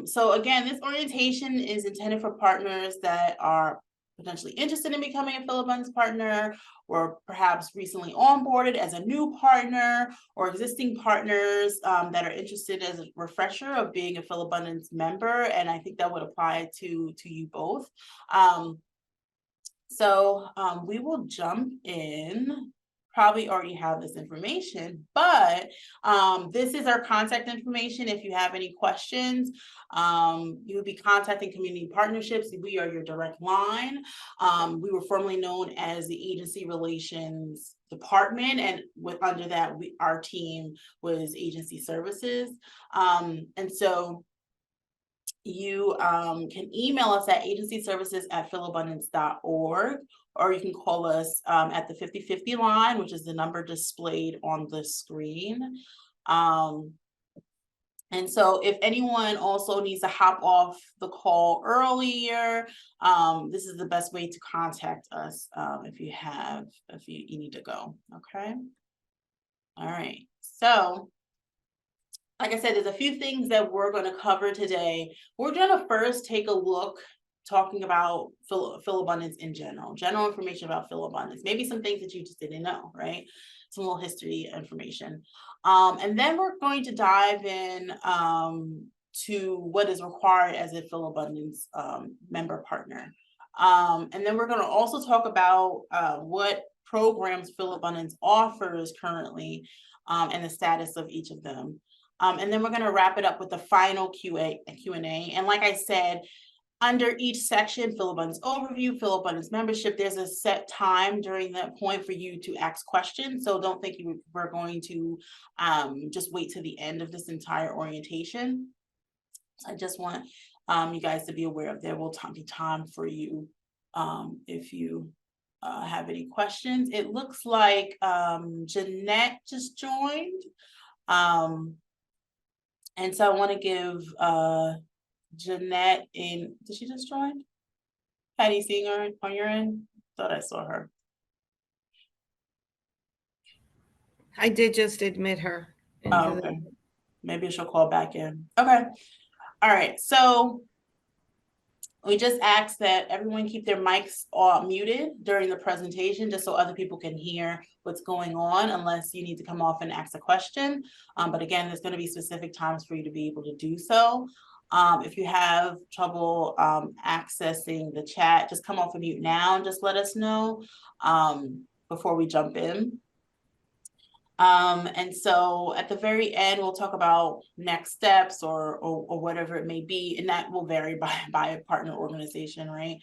So again, this orientation is intended for partners that are potentially interested in becoming a Philabundance partner, or perhaps recently onboarded as a new partner, or existing partners that are interested as a refresher of being a Philabundance member. And I think that would apply to you both. We will jump in. Probably already have this information, but this is our contact information. If you have any questions, you would be contacting Community Partnerships. We are your direct line. We were formerly known as the Agency Relations Department, and under that, our team was Agency Services. You can email us at agencyservices@philabundance.org, or you can call us at the 5050 line, which is the number displayed on the screen. And so if anyone also needs to hop off the call earlier, this is the best way to contact us if you need to go. Okay. All right. So like I said, there's a few things that we're going to cover today. We're going to first take a look, talking about Philabundance in general information about Philabundance, maybe some things that you just didn't know, right? Some little history information. And then we're going to dive in to what is required as a Philabundance member partner. And then we're going to also talk about what programs Philabundance offers currently and the status of each of them. And then we're going to wrap it up with the final Q&A. And like I said, under each section, Philabundance overview, Philabundance membership, there's a set time during that point for you to ask questions. So don't think we're going to just wait to the end of this entire orientation. I just want you guys to be aware of there will be time for you if you have any questions. It looks like Jeanette just joined. And so I want to give Jeanette in. Did she just join? Patty, seeing her on your end? Thought I saw her. I did just admit her. Oh, okay. Maybe she'll call back in. Okay. All right. So we just ask that everyone keep their mics muted during the presentation, just so other people can hear what's going on, unless you need to come off and ask a question. But again, there's going to be specific times for you to be able to do so. If you have trouble accessing the chat, just come off of mute now and just let us know before we jump in. And so at the very end, we'll talk about next steps or whatever it may be, and that will vary by a partner organization, right?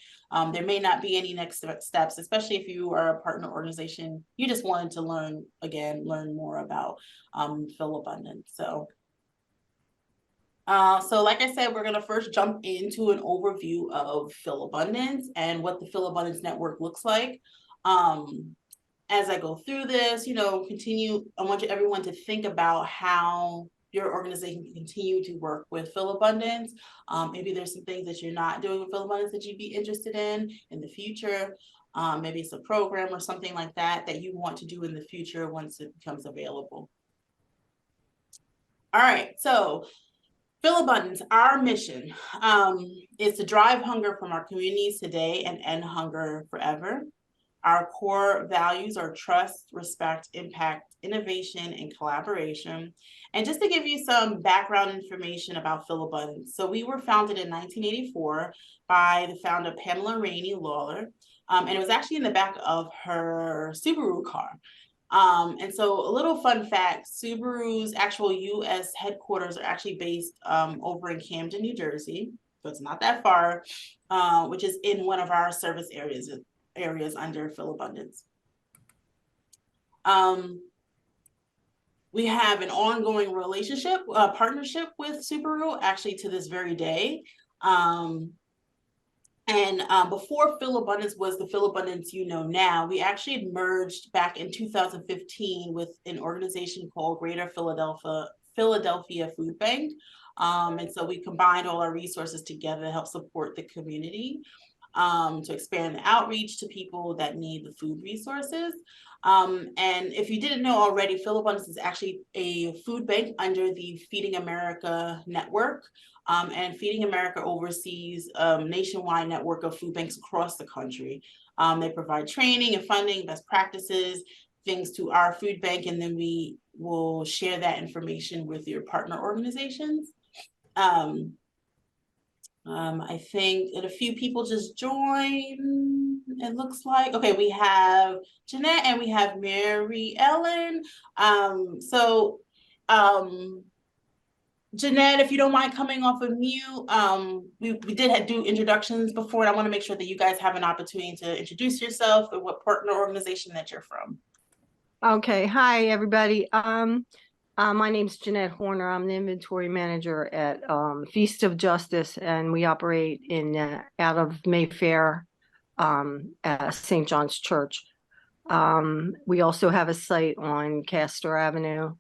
There may not be any next steps, especially if you are a partner organization, you just wanted to learn more about Philabundance. So like I said, we're going to first jump into an overview of Philabundance and what the Philabundance network looks like. As I go through this, I want everyone to think about how your organization can continue to work with Philabundance. Maybe there's some things that you're not doing with Philabundance that you'd be interested in the future. Maybe it's a program or something like that you want to do in the future once it becomes available. All right, so Philabundance, our mission is to drive hunger from our communities today and end hunger forever. Our core values are trust, respect, impact, innovation, and collaboration. And just to give you some background information about Philabundance, so we were founded in 1984 by the founder, Pamela Rainey Lawler, and it was actually in the back of her Subaru car. And so a little fun fact, Subaru's actual US headquarters are actually based over in Camden, New Jersey. So it's not that far, which is in one of our service areas under Philabundance. We have an ongoing partnership with Subaru, actually to this very day. Before Philabundance was the Philabundance you know now, we actually had merged back in 2015 with an organization called Greater Philadelphia Food Bank. And so we combined all our resources together to help support the community. To expand the outreach to people that need the food resources. And if you didn't know already, Philabundance is actually a food bank under the Feeding America network. And Feeding America oversees a nationwide network of food banks across the country. They provide training and funding, best practices, things to our food bank, and then we will share that information with your partner organizations. I think that a few people just joined, it looks like. Okay, we have Jeanette and we have Mary Ellen. Jeanette, if you don't mind coming off of mute, we did do introductions before, and I want to make sure that you guys have an opportunity to introduce yourself and what partner organization that you're from. Okay, hi, everybody. My name's Jeanette Horner. I'm the inventory manager at Feast of Justice, and we operate in out of Mayfair at St. John's Church. We also have a site on Castor Avenue.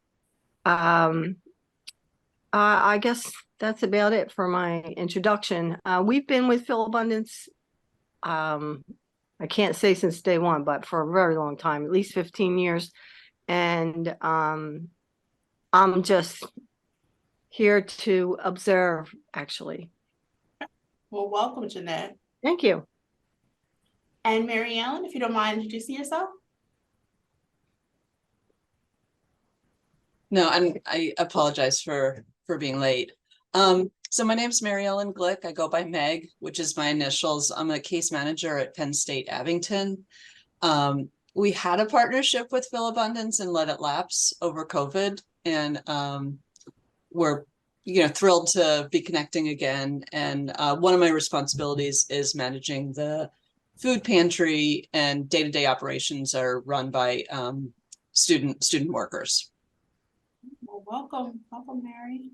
I guess that's about it for my introduction. We've been with Philabundance, I can't say since day one, but for a very long time, at least 15 years. And I'm just here to observe, actually. Well, welcome, Jeanette. Thank you. And Mary Ellen, if you don't mind introducing yourself. No, I apologize for being late. So my name's Mary Ellen Glick. I go by Meg, which is my initials. I'm a case manager at Penn State Abington. We had a partnership with Philabundance and let it lapse over COVID, and we're thrilled to be connecting again. And one of my responsibilities is managing the food pantry, and day-to-day operations are run by student workers. Well, welcome, Mary.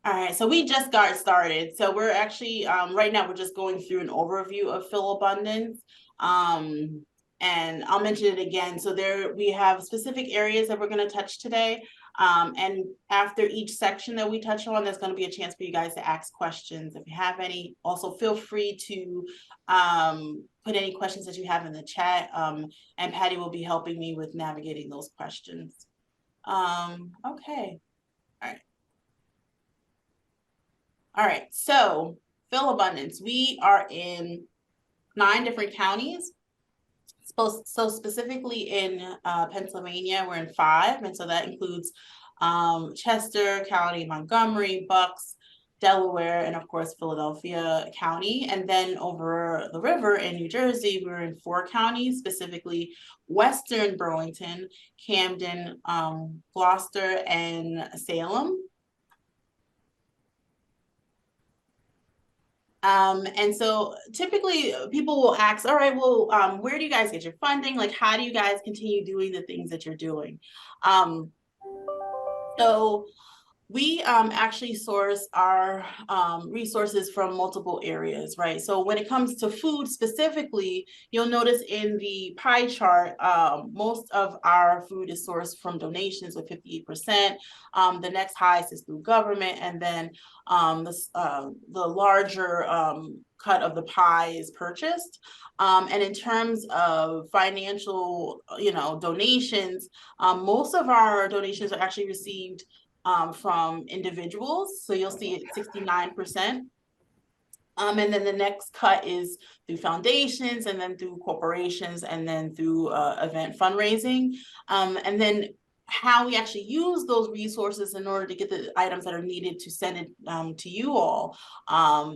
All right, so we just got started. So we're actually, right now, we're just going through an overview of Philabundance. And I'll mention it again. So we have specific areas that we're going to touch today. And after each section that we touch on, there's going to be a chance for you guys to ask questions. If you have any, also feel free to put any questions that you have in the chat. And Patty will be helping me with navigating those questions. Okay. All right, so Philabundance, we are in 9 different counties. So specifically in Pennsylvania, we're in 5, and so that includes Chester County, Montgomery, Bucks, Delaware, and of course Philadelphia County. And then over the river in New Jersey, we're in 4 counties, specifically Western Burlington, Camden, Gloucester, and Salem. And so typically people will ask, all right, well, where do you guys get your funding? Like, how do you guys continue doing the things that you're doing? So we actually source our resources from multiple areas, right? So when it comes to food specifically, you'll notice in the pie chart, most of our food is sourced from donations with 58%. The next highest is through government, and then the larger cut of the pie is purchased. And in terms of financial, donations, most of our donations are actually received from individuals. So you'll see it 69%. And then the next cut is through foundations, and then through corporations, and then through event fundraising. And then how we actually use those resources in order to get the items that are needed to send it to you all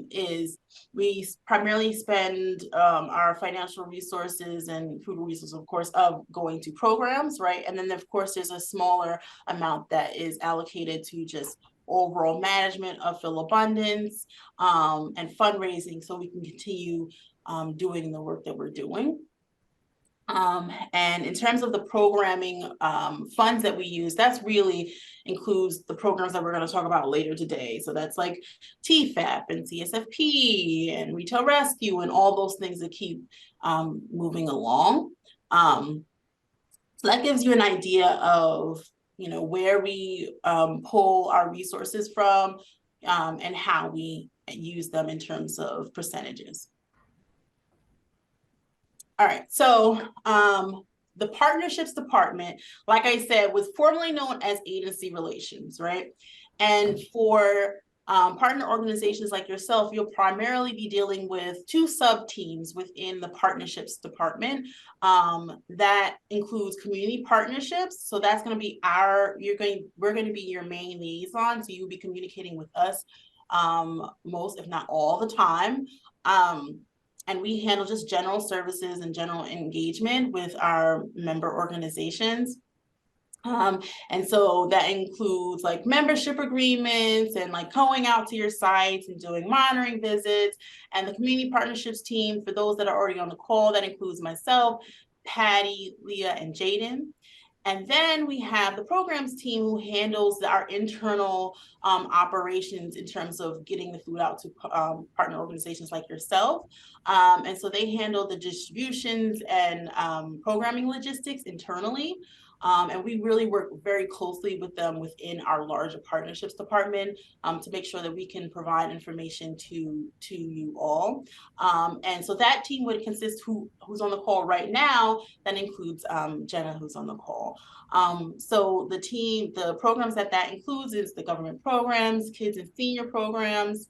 is we primarily spend our financial resources and food resources, of course, of going to programs, right? And then of course, there's a smaller amount that is allocated to just overall management of Philabundance and fundraising, so we can continue doing the work that we're doing. And in terms of the programming funds that we use, that's really includes the programs that we're going to talk about later today. So that's like TFAP and CSFP and Retail Rescue and all those things that keep moving along. So that gives you an idea of, where we pull our resources from and how we use them in terms of percentages. All right, so the partnerships department, like I said, was formerly known as agency relations, right? And for Partner organizations like yourself, you'll primarily be dealing with 2 sub-teams within the partnerships department. That includes community partnerships. So that's going to be we're going to be your main liaison. So you'll be communicating with us most, if not all the time. And we handle just general services and general engagement with our member organizations. And so that includes like membership agreements and like going out to your sites and doing monitoring visits. And the community partnerships team, for those that are already on the call, that includes myself, Patty, Leah, and Jaden. And then we have the programs team who handles our internal operations in terms of getting the food out to partner organizations like yourself. And so they handle the distributions and programming logistics internally. And we really work very closely with them within our larger partnerships department to make sure that we can provide information to you all. And so that team would consist who's on the call right now. That includes Jenna, who's on the call. So the programs that includes is the government programs, kids and senior programs,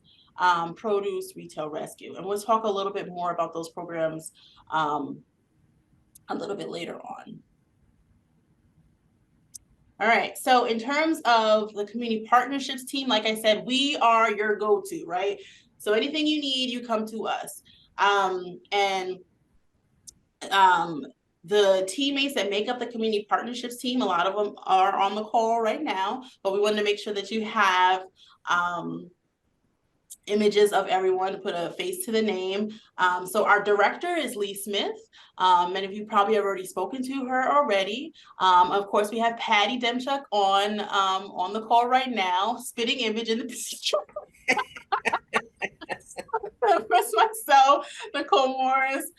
produce, retail, rescue. And we'll talk a little bit more about those programs a little bit later on. All right, so in terms of the community partnerships team, like I said, we are your go-to, right? So anything you need, you come to us. The teammates that make up the community partnerships team, a lot of them are on the call right now, but we wanted to make sure that you have images of everyone to put a face to the name. So our director is Lee Smith. Many of you probably have already spoken to her already. Of course, we have Patty Demchuk on the call right now, spitting image in the picture. Myself, Nicole Morris.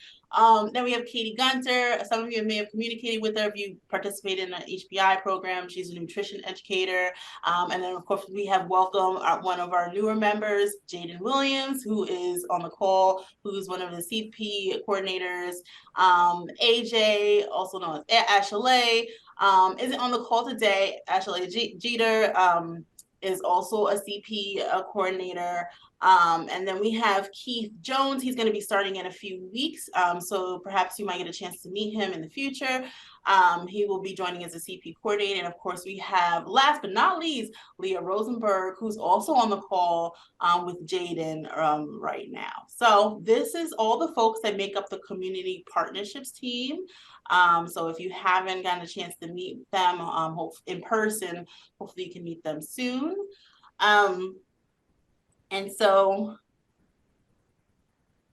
Then we have Katie Gunter. Some of you may have communicated with her if you participated in an HBI program. She's a nutrition educator. And then, of course, we have welcome one of our newer members, Jaden Williams, who is on the call, who's one of the CP coordinators. AJ, also known as Ashley, isn't on the call today. Ashley Jeter is also a CP coordinator. And then we have Keith Jones. He's going to be starting in a few weeks. So perhaps you might get a chance to meet him in the future. He will be joining as a CP coordinator. And of course, we have, last but not least, Leah Rosenberg, who's also on the call with Jaden right now. So this is all the folks that make up the community partnerships team. So if you haven't gotten a chance to meet them in person, hopefully you can meet them soon. And so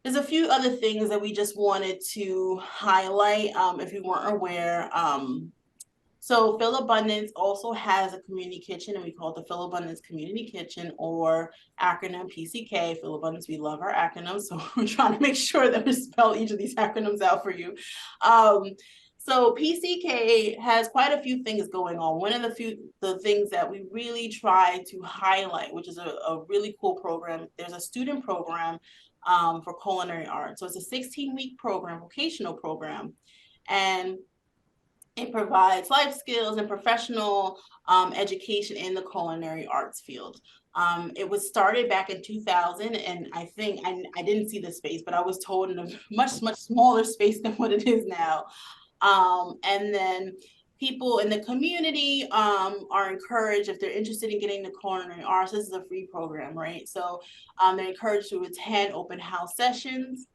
there's a few other things that we just wanted to highlight if you weren't aware. So Phil Abundance also has a community kitchen, and we call it the Phil Abundance Community Kitchen, or acronym PCK. Phil Abundance, we love our acronyms, so we're trying to make sure that we spell each of these acronyms out for you. So PCK has quite a few things going on. One of the things that we really try to highlight, which is a really cool program, there's a student program for culinary arts. So it's a 16-week program, vocational program, and it provides life skills and professional education in the culinary arts field. It was started back in 2000, and I think I didn't see the space, but I was told in a much smaller space than what it is now. And then people in the community are encouraged, if they're interested in getting the culinary arts, this is a free program, right? So they're encouraged to attend open house sessions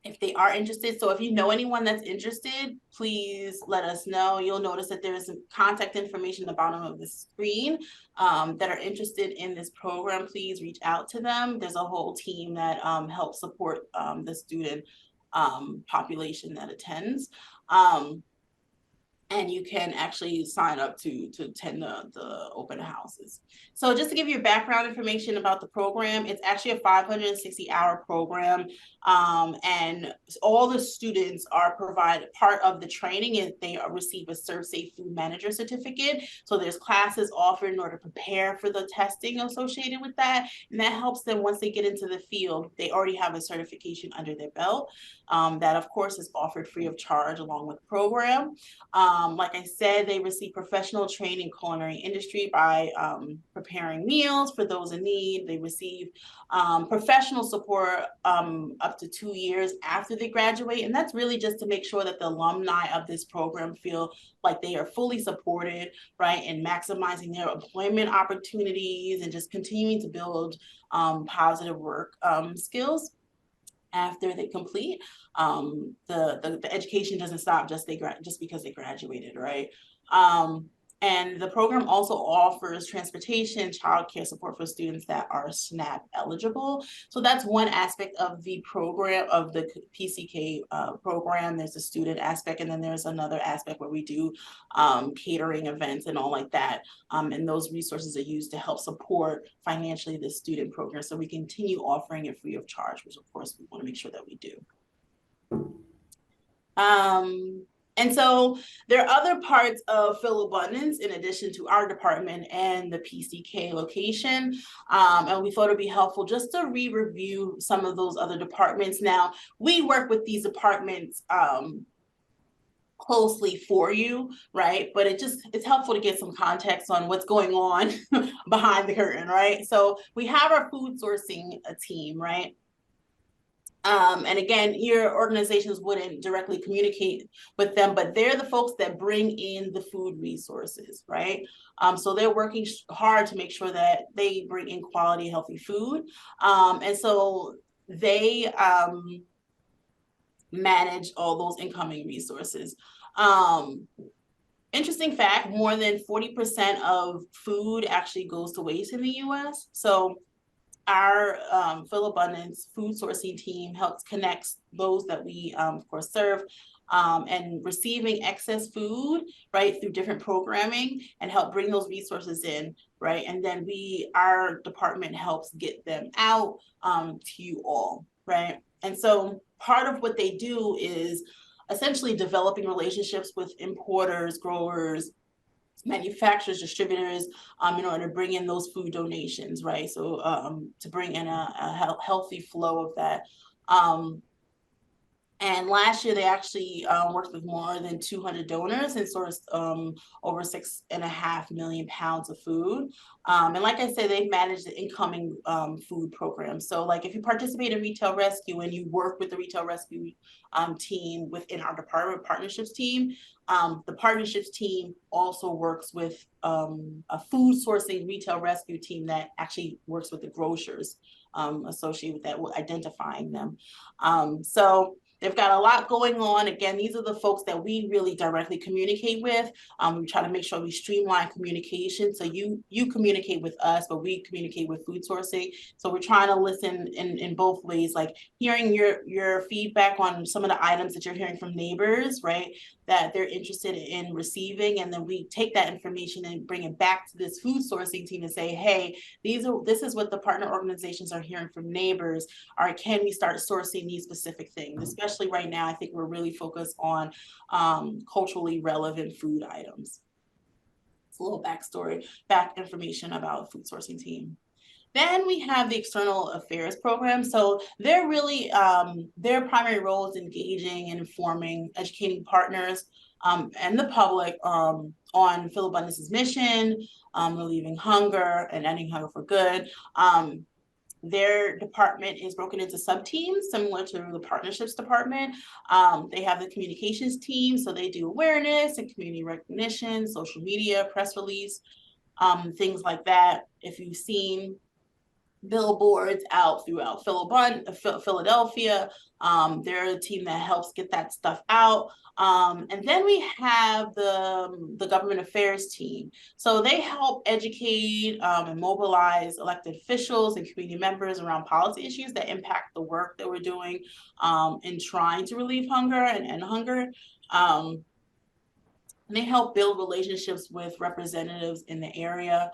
if they are interested. So if you know anyone that's interested, please let us know. You'll notice that there is some contact information at the bottom of the screen that are interested in this program. Please reach out to them. There's a whole team that helps support the student population that attends. And you can actually sign up to attend the open houses. So just to give you background information about the program, it's actually a 560-hour program. And all the students are provided part of the training, and they receive a ServSafe Food Manager certificate. So there's classes offered in order to prepare for the testing associated with that. And that helps them, once they get into the field, they already have a certification under their belt. That of course is offered free of charge along with the program. Like I said, they receive professional training in culinary industry by preparing meals for those in need. They receive professional support up to 2 years after they graduate. And that's really just to make sure that the alumni of this program feel like they are fully supported, right, and maximizing their employment opportunities and just continuing to build positive work skills after they complete. The education doesn't stop just because they graduated, right? And the program also offers transportation, childcare support for students that are SNAP eligible. So that's one aspect of the program, of the PCK program. There's a student aspect, and then there's another aspect where we do catering events and all like that. And those resources are used to help support financially the student program. So we continue offering it free of charge, which of course we want to make sure that we do. And so there are other parts of Philabundance in addition to our department and the PCK location. And we thought it'd be helpful just to re-review some of those other departments. Now, we work with these departments closely for you, right? But it's helpful to get some context on what's going on behind the curtain, right? So we have our food sourcing team, right? And again, your organizations wouldn't directly communicate with them, but they're the folks that bring in the food resources, right? So they're working hard to make sure that they bring in quality, healthy food. And so they manage all those incoming resources. Interesting fact, more than 40% of food actually goes to waste in the US. So our Philabundance food sourcing team helps connect those that we, of course, serve and receiving excess food, right, through different programming and help bring those resources in, right? And then our department helps get them out to you all, right? And so part of what they do is essentially developing relationships with importers, growers, manufacturers, distributors, in order to bring in those food donations, right? So to bring in a healthy flow of that. And last year they actually worked with more than 200 donors and sourced over 6.5 million pounds of food. And like I said, they've managed the incoming food program. So like if you participate in Retail Rescue and you work with the Retail Rescue team within our department partnerships team, the partnerships team also works with a food sourcing Retail Rescue team that actually works with the grocers associated with that, identifying them. So they've got a lot going on. Again, these are the folks that we really directly communicate with. We try to make sure we streamline communication. So you communicate with us, but we communicate with food sourcing. So we're trying to listen in both ways, like hearing your feedback on some of the items that you're hearing from neighbors, right, that they're interested in receiving. And then we take that information and bring it back to this food sourcing team and say, hey, this is what the partner organizations are hearing from neighbors. All right, can we start sourcing these specific things? Especially right now, I think we're really focused on culturally relevant food items. It's a little back information about the food sourcing team. Then we have the external affairs program. So they're really, their primary role is engaging and informing, educating partners and the public on Philabundance's mission, relieving hunger and ending hunger for good. Their department is broken into sub-teams similar to the partnerships department. They have the communications team, so they do awareness and community recognition, social media, press release, things like that. If you've seen billboards out throughout Philadelphia, they're a team that helps get that stuff out. And then we have the government affairs team. So they help educate and mobilize elected officials and community members around policy issues that impact the work that we're doing in trying to relieve hunger and end hunger. And they help build relationships with representatives in the area,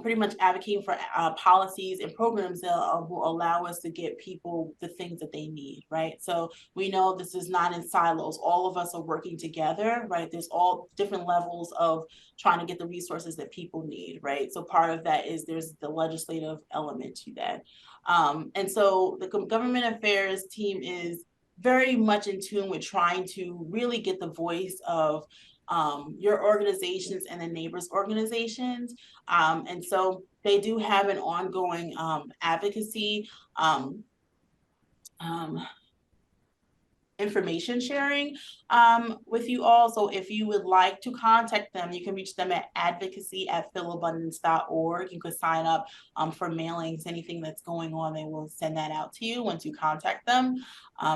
pretty much advocating for policies and programs that will allow us to get people the things that they need, right? So we know this is not in silos. All of us are working together, right? There's all different levels of trying to get the resources that people need, right? So part of that is there's the legislative element to that. And so the government affairs team is very much in tune with trying to really get the voice of your organizations and the neighbors organizations. And so they do have an ongoing advocacy information sharing with you all. So if you would like to contact them, you can reach them at advocacy@philabundance.org. You could sign up for mailings, anything that's going on, they will send that out to you once you contact them.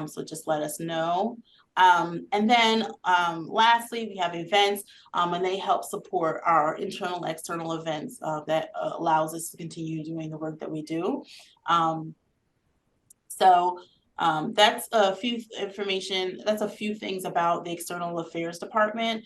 So just let us know. And then lastly, we have events, and they help support our internal, external events that allows us to continue doing the work that we do. That's a few information. That's a few things about the External Affairs Department.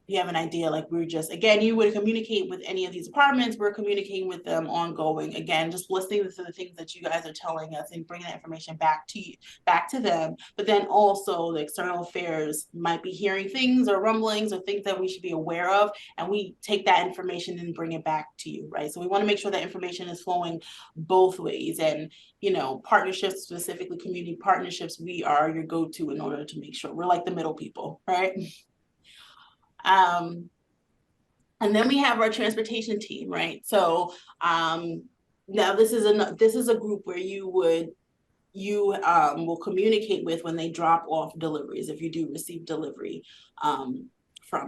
You have an idea, like we're just, again, you would communicate with any of these departments, we're communicating with them ongoing. Again, just listening to the things that you guys are telling us and bringing that information back to you, back to them. But then also the external affairs might be hearing things or rumblings or things that we should be aware of. And we take that information and bring it back to you, right? So we want to make sure that information is flowing both ways. And, you know, partnerships, specifically community partnerships, we are your go-to in order to make sure we're like the middle people, right? And then we have our transportation team, right? So now this is a group where you will communicate with when they drop off deliveries, if you do receive delivery from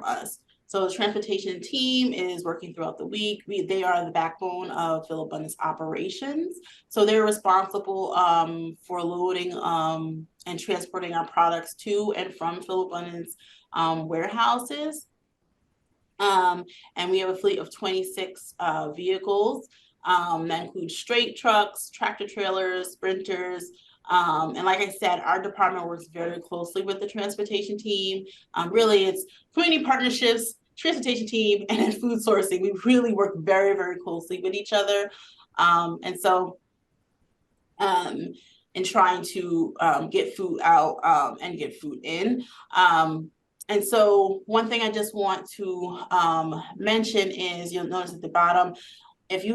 us. So the transportation team is working throughout the week. They are the backbone of Philabundance operations. So they're responsible for loading and transporting our products to and from Philabundance warehouses. And we have a fleet of 26 vehicles that include straight trucks, tractor trailers, sprinters. And like I said, our department works very closely with the transportation team. Really, it's community partnerships, transportation team, and then food sourcing. We really work very, very closely with each other. And so in trying to get food out and get food in. And so one thing I just want to mention is, you'll notice at the bottom, if you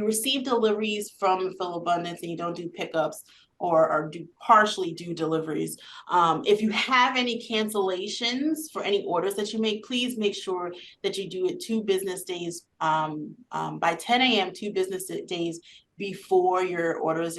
receive deliveries from Philabundance and you don't do pickups or partially do deliveries, if you have any cancellations for any orders that you make, please make sure that you do it 2 business days by 10 a.m., 2 business days before your order is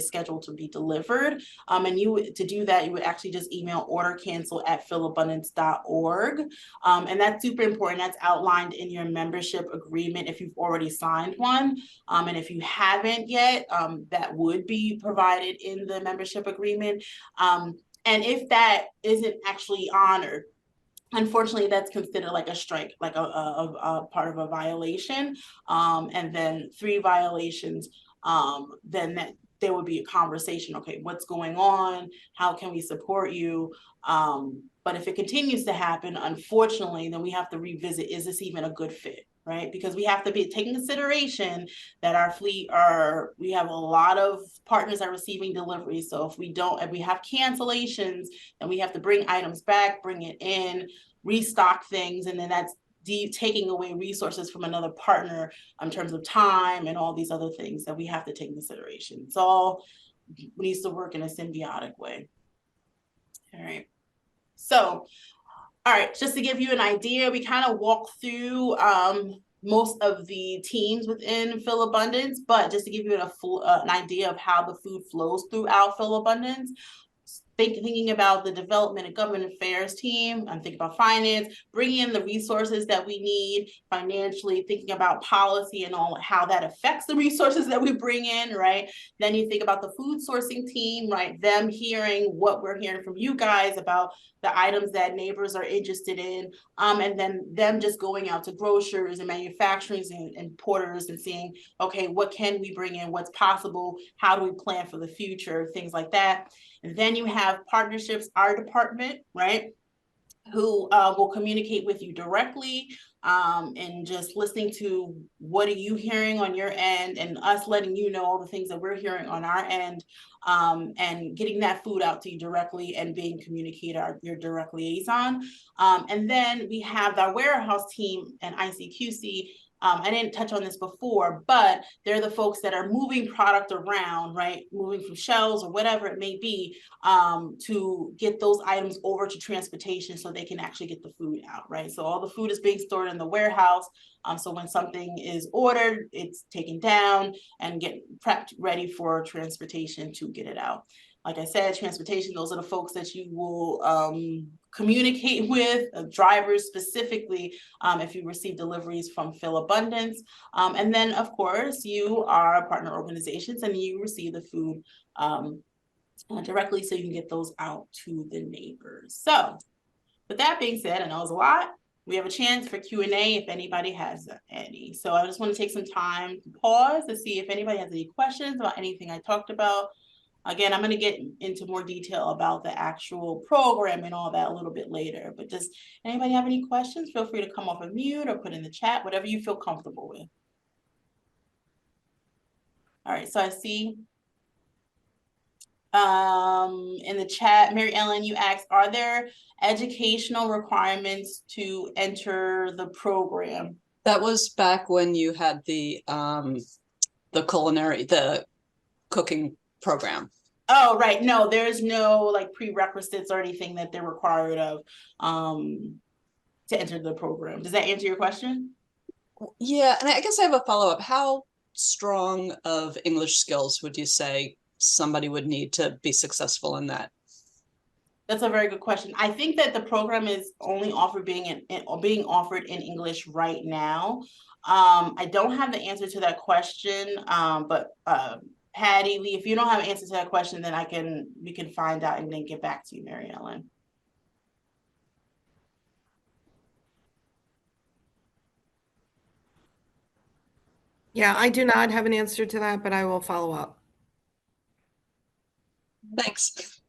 scheduled to be delivered. And to do that, you would actually just email ordercancel@philabundance.org. And that's super important. That's outlined in your membership agreement if you've already signed one. And if you haven't yet, that would be provided in the membership agreement. And if that isn't actually honored, unfortunately, that's considered like a strike, like a part of a violation. And then 3 violations, then there would be a conversation. Okay, what's going on? How can we support you? But if it continues to happen, unfortunately, then we have to revisit, is this even a good fit? Right? Because we have to be taking consideration that our fleet we have a lot of partners that are receiving deliveries. So if we have cancellations, then we have to bring items back, bring it in, restock things, and then that's taking away resources from another partner in terms of time and all these other things that we have to take into consideration. It's all needs to work in a symbiotic way. All right. So, all right, just to give you an idea, we kind of walk through most of the teams within Philabundance, but just to give you an idea of how the food flows throughout Philabundance. Thinking about the development and government affairs team, I'm thinking about finance, bringing in the resources that we need financially, thinking about policy and all how that affects the resources that we bring in, right? Then you think about the food sourcing team, right? Them hearing what we're hearing from you guys about the items that neighbors are interested in, and then them just going out to grocers and manufacturers and importers and seeing, okay, what can we bring in? What's possible? How do we plan for the future? Things like that. And then you have partnerships, our department, right, who will communicate with you directly and just listening to what are you hearing on your end and us letting you know all the things that we're hearing on our end, and getting that food out to you directly and being communicator, your direct liaison. And then we have our warehouse team and ICQC I didn't touch on this before, but they're the folks that are moving product around, right? Moving from shelves or whatever it may be, to get those items over to transportation so they can actually get the food out, right? So all the food is being stored in the warehouse. So when something is ordered, it's taken down and get prepped ready for transportation to get it out. Like I said, transportation, those are the folks that you will communicate with, drivers specifically, if you receive deliveries from Philabundance. And then, of course, you are partner organizations and you receive the food directly so you can get those out to the neighbors. So with that being said, I know it's a lot. We have a chance for Q&A if anybody has any. So I just want to take some time to pause to see if anybody has any questions about anything I talked about. Again, I'm going to get into more detail about the actual program and all that a little bit later. But does anybody have any questions? Feel free to come off of mute or put in the chat, whatever you feel comfortable with. All right, so I see in the chat, Mary Ellen, you asked, are there educational requirements to enter the program? That was back when you had the cooking program. Oh, right. No, there's no like prerequisites or anything that they're required of to enter the program. Does that answer your question? Yeah, and I guess I have a follow-up. How strong of English skills would you say somebody would need to be successful in that? That's a very good question. I think that the program is only being offered in English right now. I don't have the answer to that question, but Patty Lee, if you don't have an answer to that question, then we can find out and then get back to you, Mary Ellen. Yeah, I do not have an answer to that, but I will follow up. Thanks.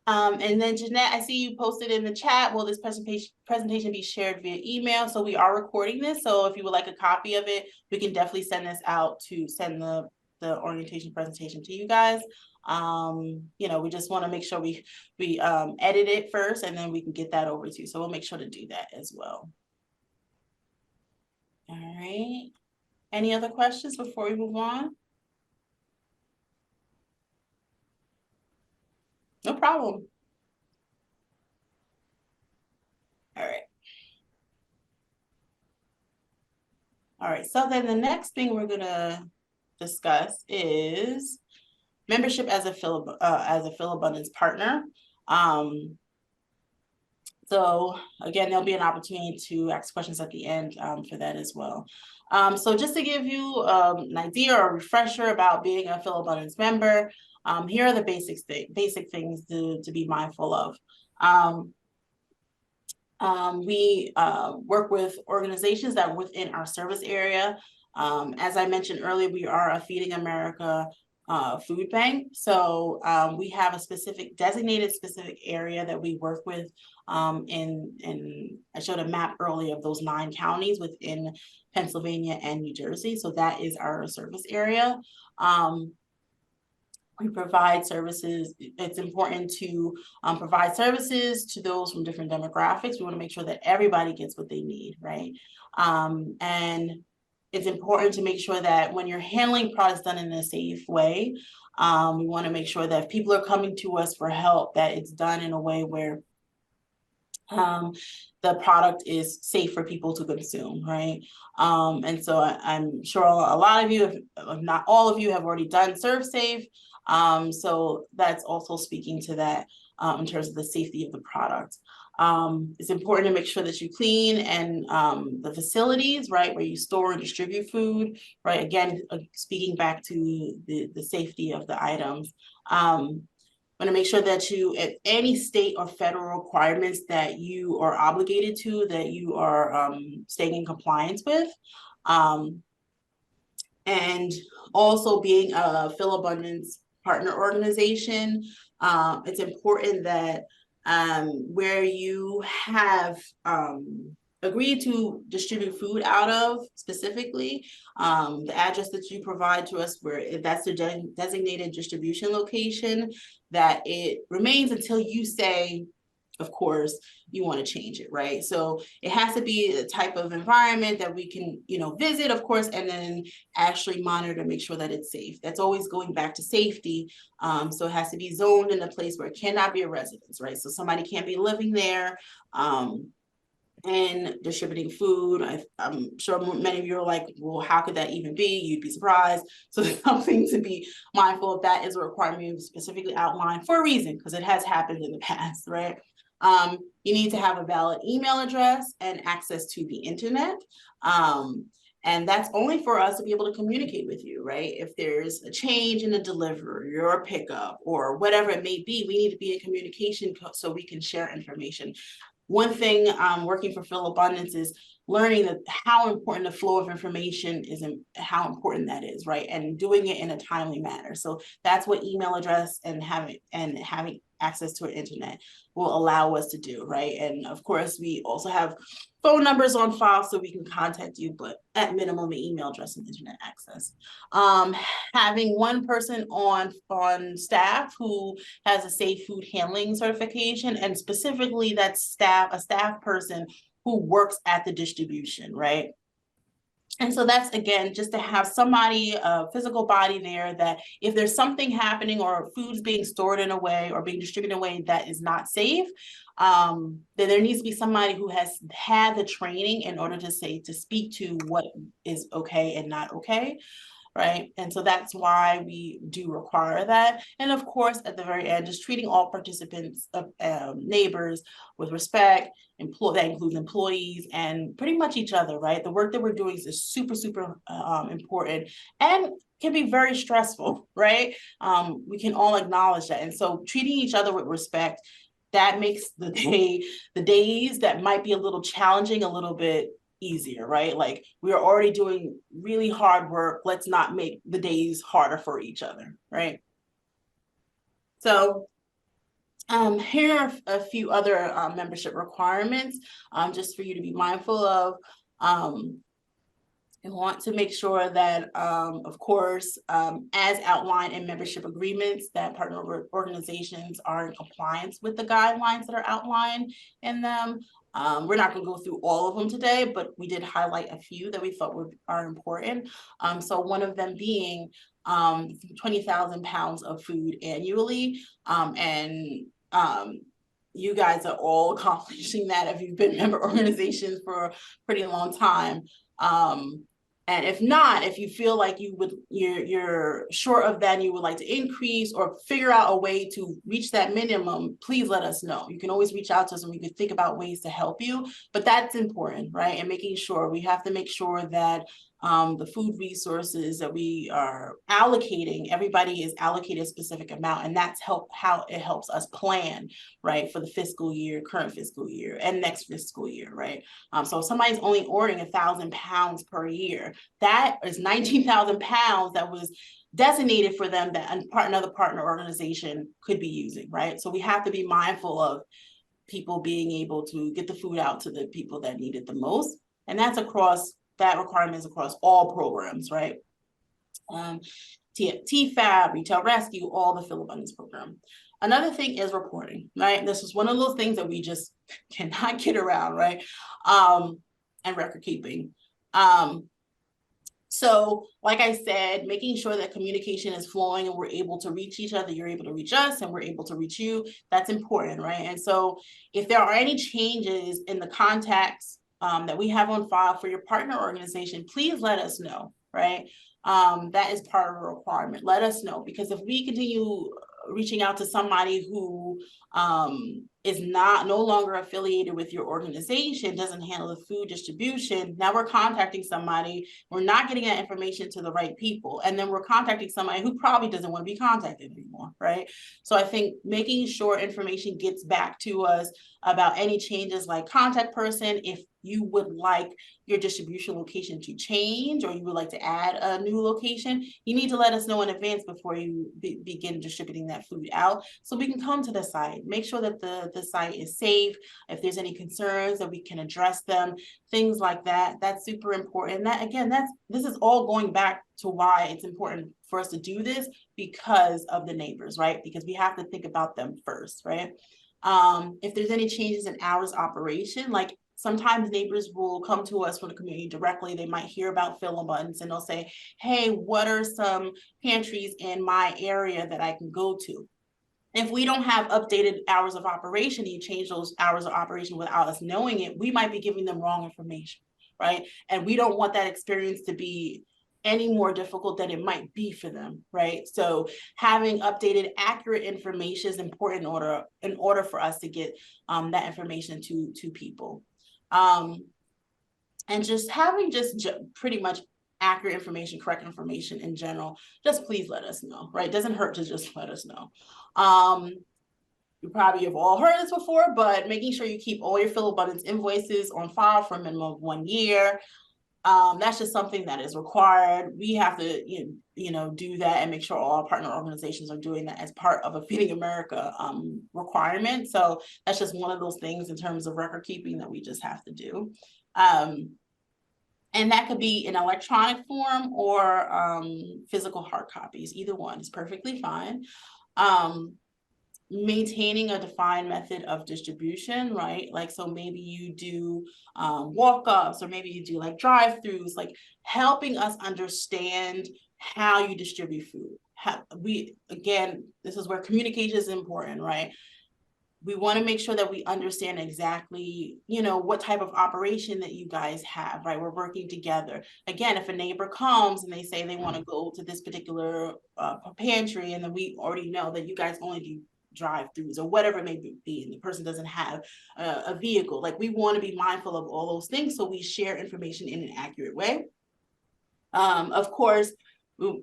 And then Jeanette, I see you posted in the chat. Will this presentation be shared via email? So we are recording this. So if you would like a copy of it, we can definitely send this out to send the orientation presentation to you guys. You know, we just want to make sure we edit it first and then we can get that over to you. So we'll make sure to do that as well. All right. Any other questions before we move on? No problem. All right. All right, so then the next thing we're gonna discuss is membership as a Philabundance partner. So again, there'll be an opportunity to ask questions at the end for that as well. So just to give you an idea or a refresher about being a Philabundance member, here are the basic things to be mindful of. We work with organizations that are within our service area. As I mentioned earlier, we are a Feeding America food bank. So we have a designated area that we work with in I showed a map earlier of those 9 counties within Pennsylvania and New Jersey. So that is our service area. We provide services. It's important to provide services to those from different demographics. We want to make sure that everybody gets what they need, right? And it's important to make sure that when you're handling products done in a safe way, we want to make sure that if people are coming to us for help, that it's done in a way where the product is safe for people to consume, right? And so I'm sure a lot of you, if not all of you, have already done ServSafe. So that's also speaking to that in terms of the safety of the product. It's important to make sure that you clean and the facilities, right, where you store and distribute food, right? Again, speaking back to the safety of the items. Want to make sure that you, at any state or federal requirements that you are obligated to, that you are staying in compliance with. And also being a Philabundance partner organization, it's important that where you have agreed to distribute food out of specifically, the address that you provide to us, where if that's the designated distribution location, that it remains until you say of course, you want to change it, right? So it has to be a type of environment that we can, visit, of course, and then actually monitor to make sure that it's safe. That's always going back to safety. So it has to be zoned in a place where it cannot be a residence, right? So somebody can't be living there and distributing food. I'm sure many of you are like, well, how could that even be? You'd be surprised. So there's something to be mindful of. That is a requirement specifically outlined for a reason, because it has happened in the past, right? You need to have a valid email address and access to the internet. And that's only for us to be able to communicate with you, right? If there's a change in the delivery or a pickup or whatever it may be, we need to be in communication so we can share information. One thing working for Philabundance is learning that how important the flow of information is and how important that is, right? And doing it in a timely manner. So that's what email address and having access to an internet will allow us to do, right? And of course, we also have phone numbers on file so we can contact you, but at minimum, the email address and internet access. Having one person on staff who has a safe food handling certification, and specifically that's a staff person who works at the distribution, right? And so that's, again, just to have somebody, a physical body there, that if there's something happening or food's being stored in a way or being distributed in a way that is not safe, then there needs to be somebody who has had the training in order to speak to what is okay and not okay. Right. And so that's why we do require that. And of course, at the very end, just treating all participants, neighbors with respect, that includes employees and pretty much each other, right? The work that we're doing is super, super important and can be very stressful, right? We can all acknowledge that. And so treating each other with respect, that makes the days that might be a little challenging a little bit easier, right? Like, we are already doing really hard work. Let's not make the days harder for each other, right? So here are a few other membership requirements just for you to be mindful of. I want to make sure that, of course, as outlined in membership agreements, that partner organizations are in compliance with the guidelines that are outlined in them. We're not going to go through all of them today, but we did highlight a few that we thought are important. So one of them being 20,000 pounds of food annually. You guys are all accomplishing that if you've been member organizations for a pretty long time. And if not, if you feel like you're short of that and you would like to increase or figure out a way to reach that minimum, please let us know. You can always reach out to us and we could think about ways to help you, but that's important, right? And making sure, we have to make sure that the food resources that we are allocating, everybody is allocated a specific amount, and that's how it helps us plan, right, for the fiscal year, current fiscal year, and next fiscal year, right? So if somebody's only ordering 1,000 pounds per year, that is 19,000 pounds that was designated for them that another partner organization could be using, right? So we have to be mindful of people being able to get the food out to the people that need it the most, and that requirement is across all programs, right? TFAB, Retail Rescue, all the Philabundance program. Another thing is reporting, right? This is one of those things that we just cannot get around, right? And record keeping. So like I said, making sure that communication is flowing and we're able to reach each other, you're able to reach us and we're able to reach you, that's important, right? And so if there are any changes in the contacts that we have on file for your partner organization, please let us know, right? That is part of a requirement. Let us know, because if we continue reaching out to somebody who is no longer affiliated with your organization, doesn't handle the food distribution, now we're contacting somebody, we're not getting that information to the right people, and then we're contacting somebody who probably doesn't want to be contacted anymore, right? So I think making sure information gets back to us about any changes, like contact person, if you would like your distribution location to change or you would like to add a new location, you need to let us know in advance before you begin distributing that food out, so we can come to the site, make sure that the site is safe. If there's any concerns, that we can address them, things like that. That's super important. That, again, this is all going back to why it's important for us to do this, because of the neighbors, right? Because we have to think about them first, right? If there's any changes in hours of operation, like sometimes neighbors will come to us from the community directly. They might hear about Fill Abundance and they'll say, hey, what are some pantries in my area that I can go to? If we don't have updated hours of operation, you change those hours of operation without us knowing it, we might be giving them wrong information, right? And we don't want that experience to be any more difficult than it might be for them, right? So having updated, accurate information is important in order for us to get that information to people. And just having pretty much accurate information, correct information in general, just please let us know, right? It doesn't hurt to just let us know. You probably have all heard this before, but making sure you keep all your Fill Abundance invoices on file for a minimum of 1 year. That's just something that is required. We have to, you know, do that and make sure all our partner organizations are doing that as part of a Feeding America requirement. So that's just one of those things in terms of record keeping that we just have to do. And that could be in electronic form or physical hard copies. Either one is perfectly fine. Maintaining a defined method of distribution, right? Like, so maybe you do walk-ups, or maybe you do like drive-throughs, like helping us understand how you distribute food. Again, this is where communication is important, right? We want to make sure that we understand exactly, you know, what type of operation that you guys have, right? We're working together. Again, if a neighbor comes and they say they want to go to this particular pantry, and then we already know that you guys only do drive-throughs or whatever it may be, and the person doesn't have a vehicle, like, we want to be mindful of all those things, so we share information in an accurate way. Of course,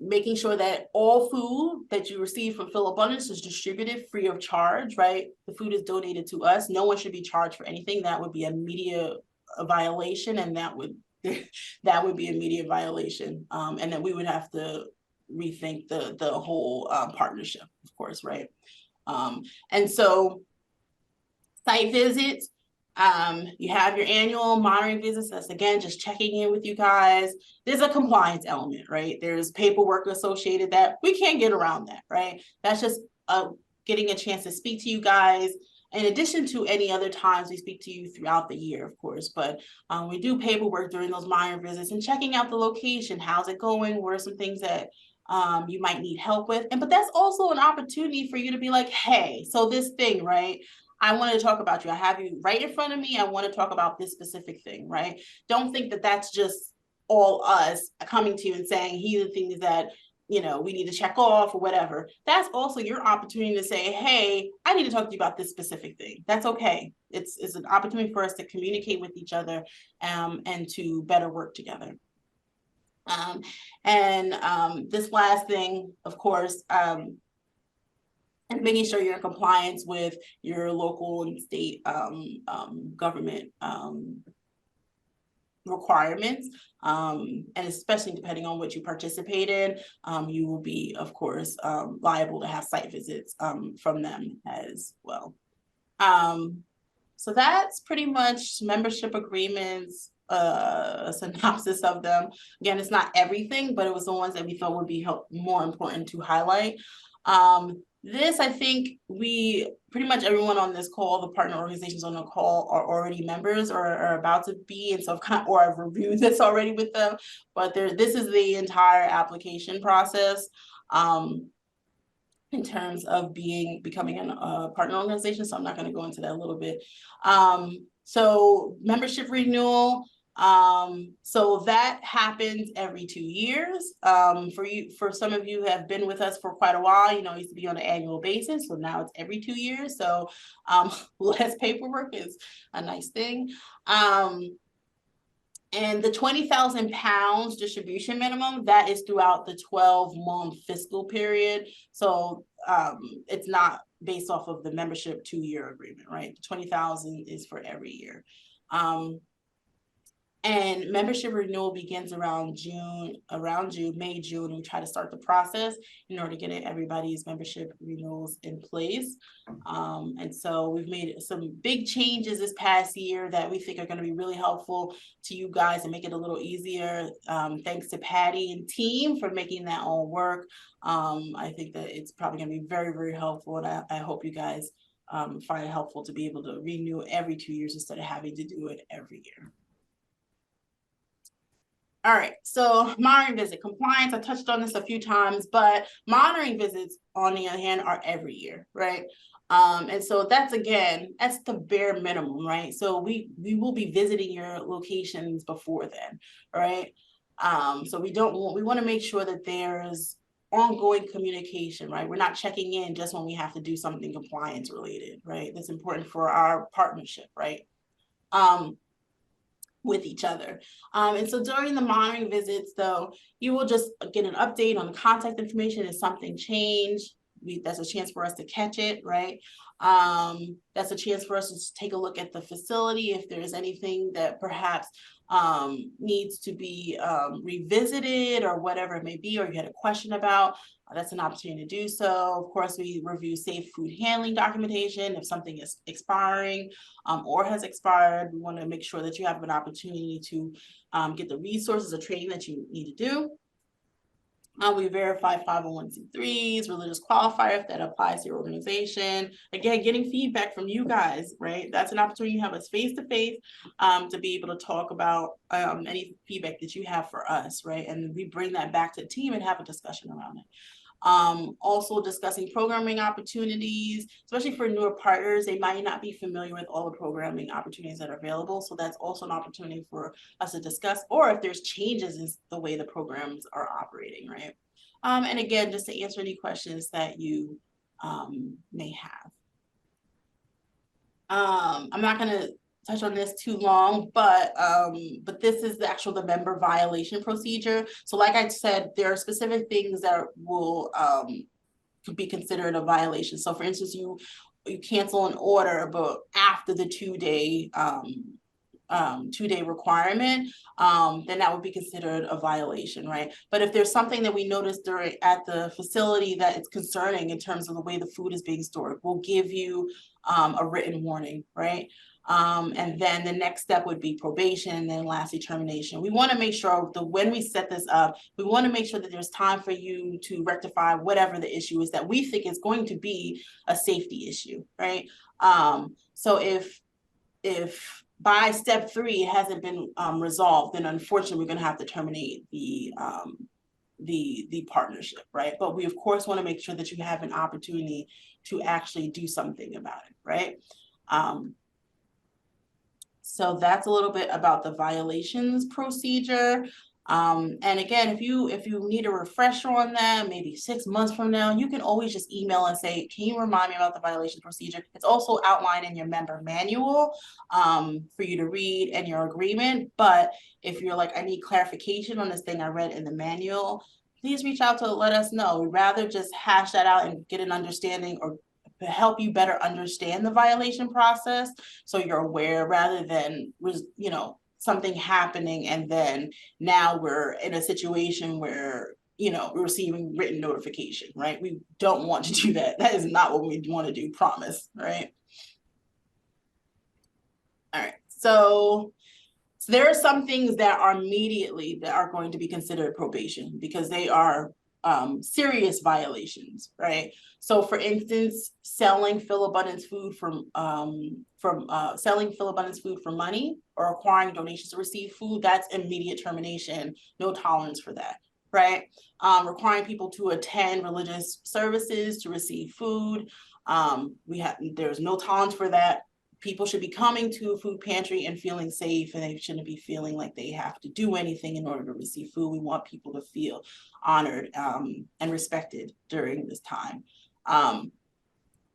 making sure that all food that you receive from Fill Abundance is distributed free of charge, right? The food is donated to us. No one should be charged for anything. That would be a media violation, and that would be a media violation. And then we would have to rethink the whole partnership, of course, right? And so site visits, you have your annual monitoring visits. That's, again, just checking in with you guys. There's a compliance element, right? There's paperwork associated that we can't get around that, right? That's just getting a chance to speak to you guys, in addition to any other times we speak to you throughout the year, of course. But we do paperwork during those minor visits and checking out the location. How's it going? What are some things that you might need help with? But that's also an opportunity for you to be like, hey, so this thing, right? I wanted to talk about you. I have you right in front of me. I want to talk about this specific thing, right? Don't think that that's just all us coming to you and saying, here are the things that, you know, we need to check off or whatever. That's also your opportunity to say, hey, I need to talk to you about this specific thing. That's okay. It's an opportunity for us to communicate with each other and to better work together. This last thing, of course, and making sure you're in compliance with your local and state government requirements, and especially depending on what you participate in, you will be, of course, liable to have site visits from them as well. So that's pretty much membership agreements, a synopsis of them. Again, it's not everything, but it was the ones that we thought would be more important to highlight. This, I think pretty much everyone on this call, the partner organizations on the call, are already members or are about to be, and so I've reviewed this already with them. But this is the entire application process in terms of becoming a partner organization. So I'm not going to go into that a little bit. So membership renewal. So that happens every 2 years. For some of you who have been with us for quite a while, you know, it used to be on an annual basis. So now it's every 2 years. So less paperwork is a nice thing. And the 20,000 pounds distribution minimum, that is throughout the 12-month fiscal period. So it's not based off of the membership 2-year agreement, right? The 20,000 is for every year. And membership renewal begins around May, June. We try to start the process in order to get everybody's membership renewals in place. And so we've made some big changes this past year that we think are going to be really helpful to you guys and make it a little easier. Thanks to Patty and team for making that all work. I think that it's probably going to be very, very helpful, and I hope you guys find it helpful to be able to renew every 2 years instead of having to do it every year. All right, so monitoring visit compliance, I touched on this a few times, but monitoring visits on the other hand are every year, right? And so that's the bare minimum, right? So we will be visiting your locations before then, right? So we want to make sure that there's ongoing communication, right? We're not checking in just when we have to do something compliance related, right? That's important for our partnership, right? With each other. And so during the monitoring visits, though, you will just get an update on the contact information. If something changed, that's a chance for us to catch it, right? That's a chance for us to take a look at the facility if there's anything that perhaps needs to be revisited or whatever it may be, or you had a question about. That's an opportunity to do so. Of course, we review safe food handling documentation. If something is expiring or has expired, we want to make sure that you have an opportunity to get the resources or training that you need to do. We verify 501c3s, religious qualifier if that applies to your organization. Again, getting feedback from you guys, right? That's an opportunity to have us face to face to be able to talk about any feedback that you have for us, right? And we bring that back to the team and have a discussion around it. Also discussing programming opportunities, especially for newer partners. They might not be familiar with all the programming opportunities that are available. So that's also an opportunity for us to discuss, or if there's changes in the way the programs are operating, right? And again, just to answer any questions that you may have. I'm not gonna touch on this too long, but this is the member violation procedure. So like I said, there are specific things that will could be considered a violation. So for instance, you cancel an order, but after the 2-day requirement, then that would be considered a violation, right? But if there's something that we noticed at the facility that it's concerning in terms of the way the food is being stored, we'll give you a written warning, right? And then the next step would be probation, and then lastly termination. We want to make sure that when we set this up, we want to make sure that there's time for you to rectify whatever the issue is that we think is going to be a safety issue, right? So if by step 3 it hasn't been resolved, then unfortunately we're going to have to terminate the partnership, right? But we of course want to make sure that you have an opportunity to actually do something about it, right? So that's a little bit about the violations procedure. And again, if you need a refresher on that, maybe 6 months from now, you can always just email and say, can you remind me about the violation procedure? It's also outlined in your member manual for you to read and your agreement. But if you're like, I need clarification on this thing I read in the manual, please reach out to let us know. We'd rather just hash that out and get an understanding or help you better understand the violation process so you're aware, rather than something happening and then now we're in a situation where we're receiving written notification, right? We don't want to do that. That is not what we want to do, promise, right? All right, so there are some things that are going to be considered probation because they are serious violations, right? So for instance, selling Philabundance food selling Philabundance food for money or acquiring donations to receive food, that's immediate termination, no tolerance for that, right? Requiring people to attend religious services to receive food, there's no tolerance for that. People should be coming to a food pantry and feeling safe, and they shouldn't be feeling like they have to do anything in order to receive food. We want people to feel honored and respected during this time.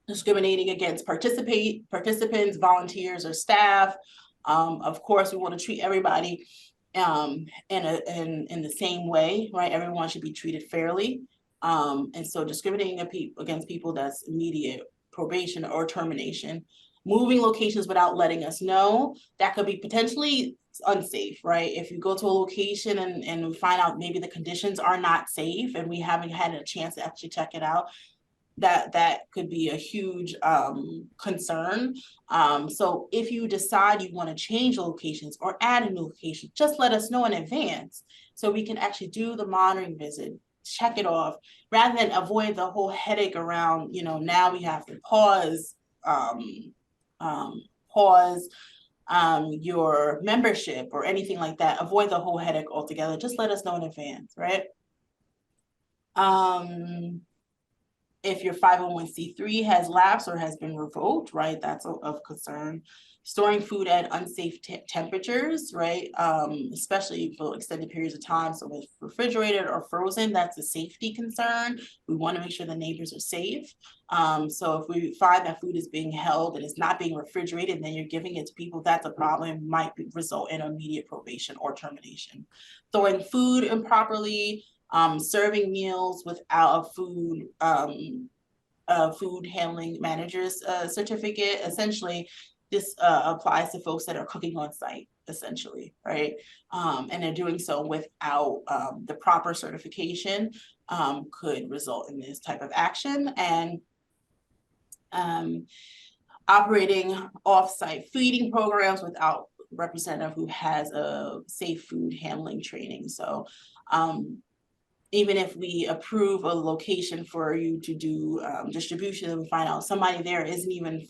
Discriminating against participants, volunteers, or staff. Of course, we want to treat everybody in the same way, right? Everyone should be treated fairly. And so discriminating against people, that's immediate probation or termination. Moving locations without letting us know, that could be potentially unsafe, right? If you go to a location and we find out maybe the conditions are not safe and we haven't had a chance to actually check it out, that could be a huge concern. So if you decide you want to change locations or add a new location, just let us know in advance so we can actually do the monitoring visit, check it off, rather than avoid the whole headache around, now we have to pause pause your membership or anything like that, avoid the whole headache altogether. Just let us know in advance, right? If your 501c3 has lapsed or has been revoked, right, that's of concern. Storing food at unsafe temperatures, right, especially for extended periods of time. So if refrigerated or frozen, that's a safety concern. We want to make sure the neighbors are safe. So if we find that food is being held and it's not being refrigerated, and then you're giving it to people, that's a problem, might result in immediate probation or termination. Storing food improperly, serving meals without a food handling manager's certificate. Essentially, this applies to folks that are cooking on site, essentially, right? And they're doing so without the proper certification, could result in this type of action. And operating off-site feeding programs without representative who has a safe food handling training. So even if we approve a location for you to do distribution, and we find out somebody there isn't even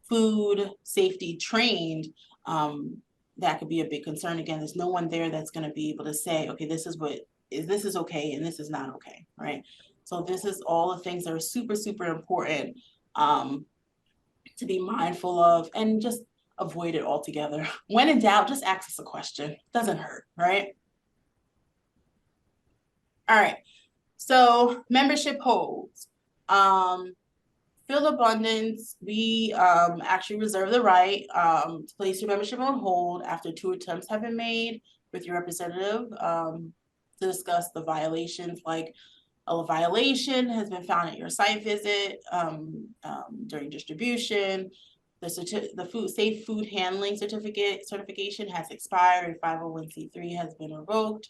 food safety trained, that could be a big concern. Again, there's no one there that's going to be able to say, okay, this is okay and this is not okay, right? So this is all the things that are super, super important to be mindful of, and just avoid it altogether. When in doubt, just ask us a question. Doesn't hurt, right? All right, so membership holds. Field Abundance, we actually reserve the right to place your membership on hold after 2 attempts have been made with your representative to discuss the violations, like a violation has been found at your site visit during distribution. The safe food handling certification has expired, and 501c3 has been revoked.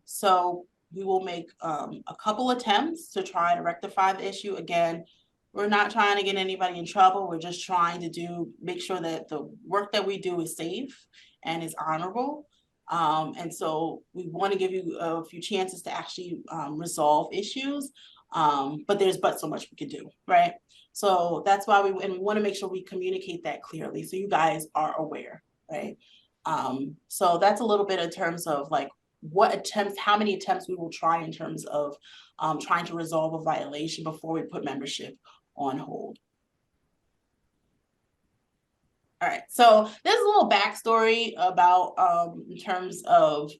So we will make a couple attempts to try to rectify the issue. Again, we're not trying to get anybody in trouble. We're just trying to make sure that the work that we do is safe and is honorable. And so we want to give you a few chances to actually resolve issues, but there's so much we can do, right? So that's why we want to make sure we communicate that clearly so you guys are aware, right? So that's a little bit in terms of like how many attempts we will try in terms of trying to resolve a violation before we put membership on hold. All right, so there's a little backstory about in terms of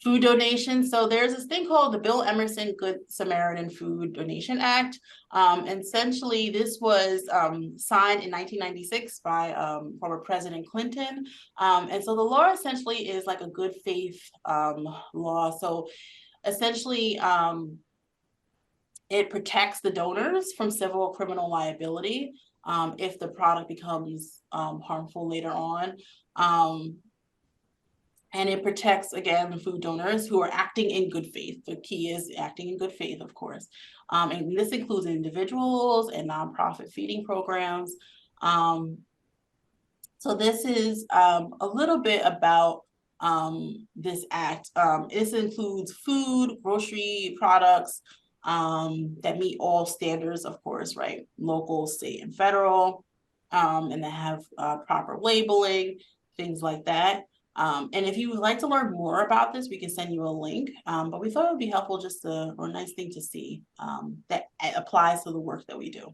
food donations. So there's this thing called the Bill Emerson Good Samaritan Food Donation Act. Essentially, this was signed in 1996 by former President Clinton. And so the law essentially is like a good faith law. So essentially, it protects the donors from civil or criminal liability if the product becomes harmful later on. And it protects, again, the food donors who are acting in good faith. The key is acting in good faith, of course. And this includes individuals and nonprofit feeding programs. So this is a little bit about this act. This includes food, grocery products that meet all standards, of course, right? Local, state, and federal, and that have proper labeling, things like that. And if you would like to learn more about this, we can send you a link. But we thought it would be helpful or a nice thing to see that applies to the work that we do.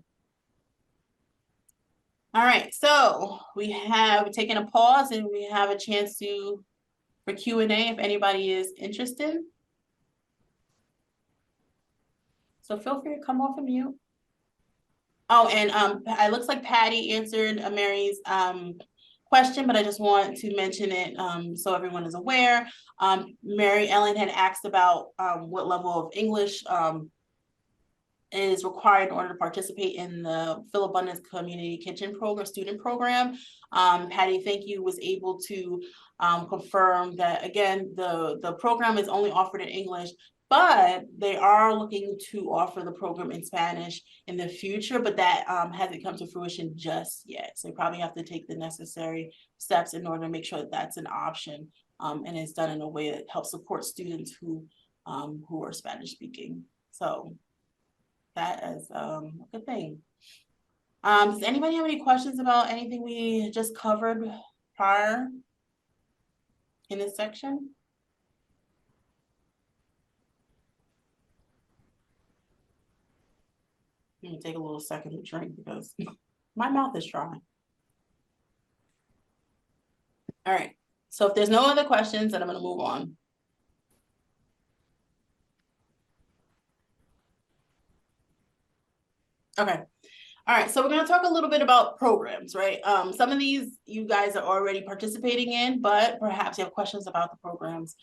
All right, so we have taken a pause and we have a chance for Q&A if anybody is interested. So feel free to come off of mute. Oh, and it looks like Patty answered Mary's question, but I just want to mention it so everyone is aware. Mary Ellen had asked about what level of English is required in order to participate in the Fill Abundance Community Kitchen Program, student program. Patty, thank you, was able to confirm that, again, the program is only offered in English, but they are looking to offer the program in Spanish in the future, but that hasn't come to fruition just yet. So you probably have to take the necessary steps in order to make sure that that's an option and it's done in a way that helps support students who are Spanish speaking. So that as a good thing. Does anybody have any questions about anything we just covered prior in this section? Let me take a little second to drink because my mouth is dry. All right, so if there's no other questions, then I'm gonna move on. Okay, all right, so we're gonna talk a little bit about programs, right? Some of these you guys are already participating in, but perhaps you have questions about the programs.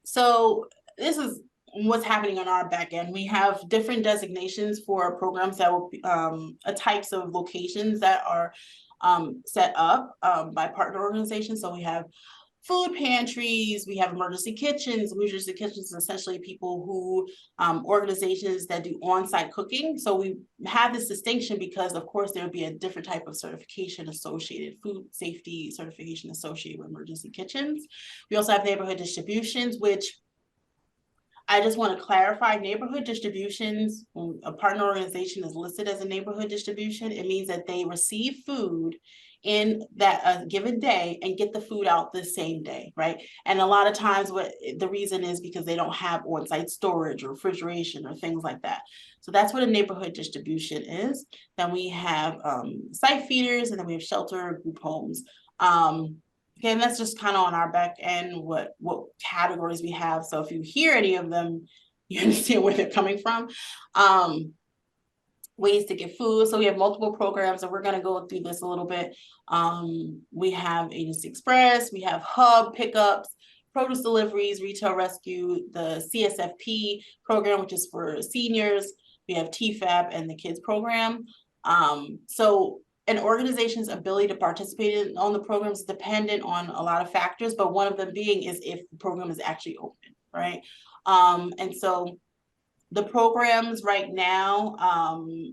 So this is what's happening on our back end. We have different designations for programs that will be types of locations that are set up by partner organizations. So we have food pantries, we have emergency kitchens. Emergency kitchens are essentially people who organizations that do on-site cooking. So we have this distinction because of course there would be a different type of certification associated, food safety certification associated with emergency kitchens. We also have neighborhood distributions, which I just want to clarify, neighborhood distributions, when a partner organization is listed as a neighborhood distribution, it means that they receive food in that given day and get the food out the same day, right? And a lot of times what the reason is because they don't have on-site storage or refrigeration or things like that. So that's what a neighborhood distribution is. Then we have site feeders, and then we have shelter group homes. Again, that's just kind of on our back end, what categories we have. So if you hear any of them, you understand where they're coming from. Ways to get food. So we have multiple programs, and we're going to go through this a little bit. We have Agency Express, we have hub pickups, produce deliveries, retail rescue, the CSFP program, which is for seniors. We have TFAP and the kids program. So an organization's ability to participate on the program is dependent on a lot of factors, but one of them being is if the program is actually open, right? And so the programs right now,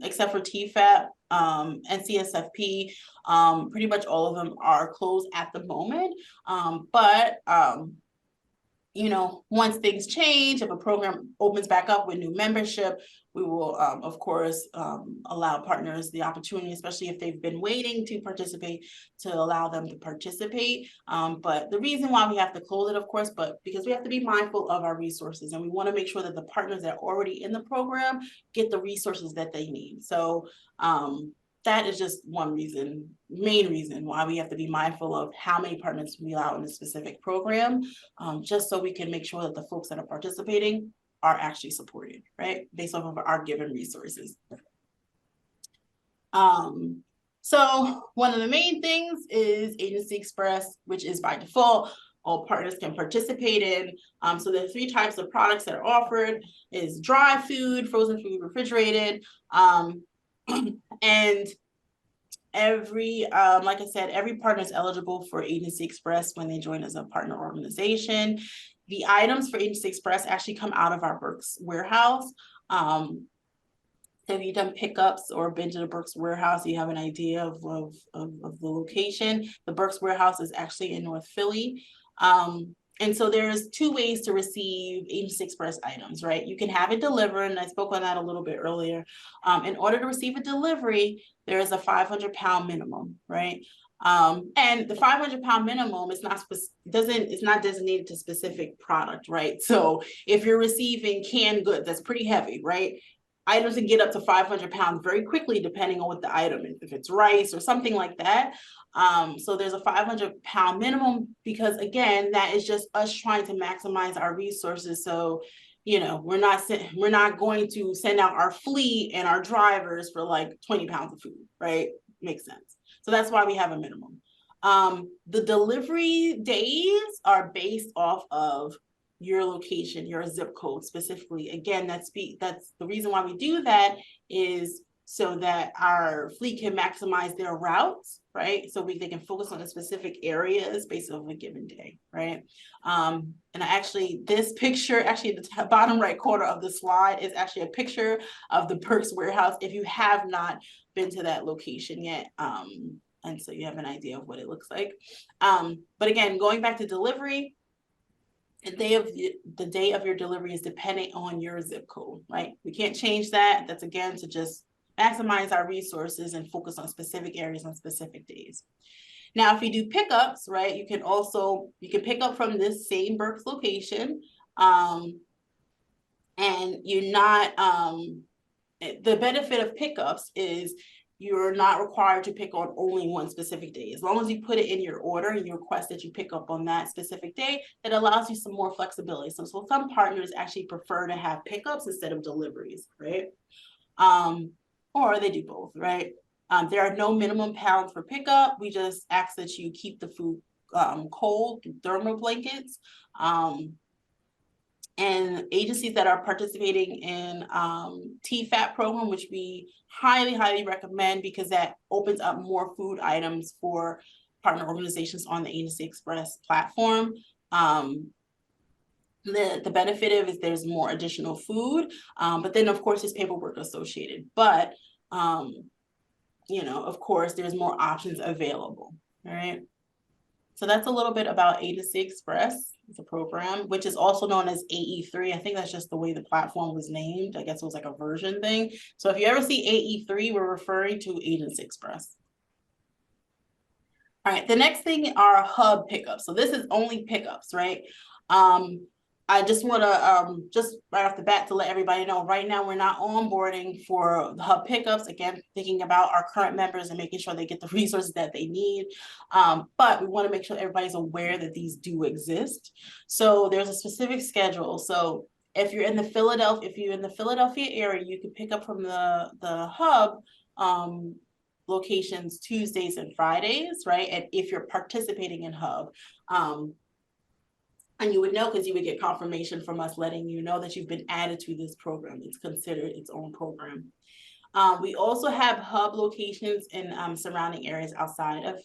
except for TFAP and CSFP, pretty much all of them are closed at the moment. But you know, once things change, if a program opens back up with new membership, we will, of course, allow partners the opportunity, especially if they've been waiting to participate, to allow them to participate. But the reason why we have to close it, of course, but because we have to be mindful of our resources, and we want to make sure that the partners that are already in the program get the resources that they need. So that is just one reason, main reason why we have to be mindful of how many partners we allow in a specific program, just so we can make sure that the folks that are participating are actually supported, right? Based off of our given resources. So one of the main things is Agency Express, which is by default, all partners can participate in. So there are 3 types of products that are offered: is dry food, frozen food, refrigerated. And every, like I said, every partner is eligible for Agency Express when they join as a partner organization. The items for Agency Express actually come out of our Burks warehouse. So if you've done pickups or been to the Burks warehouse, you have an idea of the location. The Burks warehouse is actually in North Philly. And so there's 2 ways to receive Agency Express items, right? You can have it delivered, and I spoke on that a little bit earlier. In order to receive a delivery, there is a 500-pound minimum, right? And the 500-pound minimum is not it's not designated to specific product, right? So if you're receiving canned goods, that's pretty heavy, right? Items can get up to 500 pounds very quickly, depending on what the item is, if it's rice or something like that. So there's a 500-pound minimum, because again, that is just us trying to maximize our resources. So, you know, we're not going to send out our fleet and our drivers for like 20 pounds of food, right? Makes sense. So that's why we have a minimum. The delivery days are based off of your location, your zip code specifically. Again, that's the reason why we do that is so that our fleet can maximize their routes, right? So they can focus on the specific areas based on a given day, right? And this picture, actually the bottom right corner of the slide is actually a picture of the Burks warehouse if you have not been to that location yet. And so you have an idea of what it looks like. But again, going back to delivery, the day of your delivery is dependent on your zip code, right? We can't change that. That's again to just maximize our resources and focus on specific areas on specific days. Now, if you do pickups, right, you can pick up from this same Berks location. And you're not, the benefit of pickups is you're not required to pick on only one specific day. As long as you put it in your order and you request that you pick up on that specific day, it allows you some more flexibility. So some partners actually prefer to have pickups instead of deliveries, right? Or they do both, right? There are no minimum pounds for pickup. We just ask that you keep the food cold through thermal blankets. And agencies that are participating in TFAP program, which we highly recommend because that opens up more food items for partner organizations on the Agency Express platform. The benefit of is there's more additional food, but then of course there's paperwork associated. But you know, of course, there's more options available. All right. So that's a little bit about Agency Express, the program, which is also known as AE3. I think that's just the way the platform was named. I guess it was like a version thing. So if you ever see AE3, we're referring to Agency Express. All right, the next thing are hub pickups. So this is only pickups, right? I just want to just right off the bat to let everybody know right now we're not onboarding for the hub pickups. Again, thinking about our current members and making sure they get the resources that they need. But we want to make sure everybody's aware that these do exist. So there's a specific schedule. So if you're in the Philadelphia area, you can pick up from the hub locations Tuesdays and Fridays, right? And if you're participating in hub. And you would know because you would get confirmation from us letting you know that you've been added to this program. It's considered its own program. We also have hub locations in surrounding areas outside of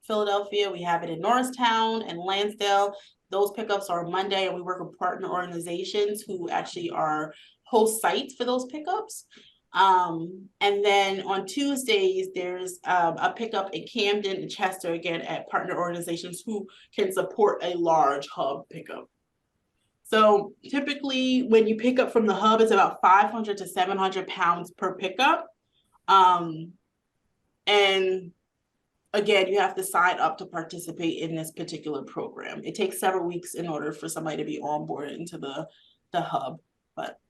Philadelphia. We have it in Norristown and Lansdale. Those pickups are Monday, and we work with partner organizations who actually are host sites for those pickups. And then on Tuesdays, there's a pickup in Camden and Chester, again, at partner organizations who can support a large hub pickup. So typically when you pick up from the hub, it's about 500 to 700 pounds per pickup. And again, you have to sign up to participate in this particular program. It takes several weeks in order for somebody to be onboarded into the hub, but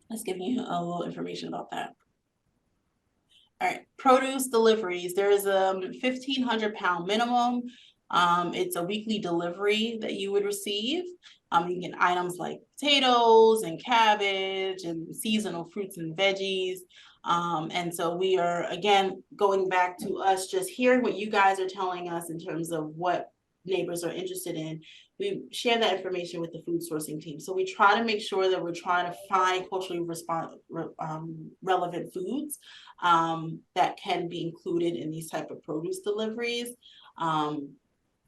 let's give you a little information about that. All right, produce deliveries. There is a 1,500 pound minimum. It's a weekly delivery that you would receive. You get items like potatoes and cabbage and seasonal fruits and veggies. And so we are, again, going back to us just hearing what you guys are telling us in terms of what neighbors are interested in. We share that information with the food sourcing team. So we try to make sure that we're trying to find culturally relevant foods that can be included in these type of produce deliveries from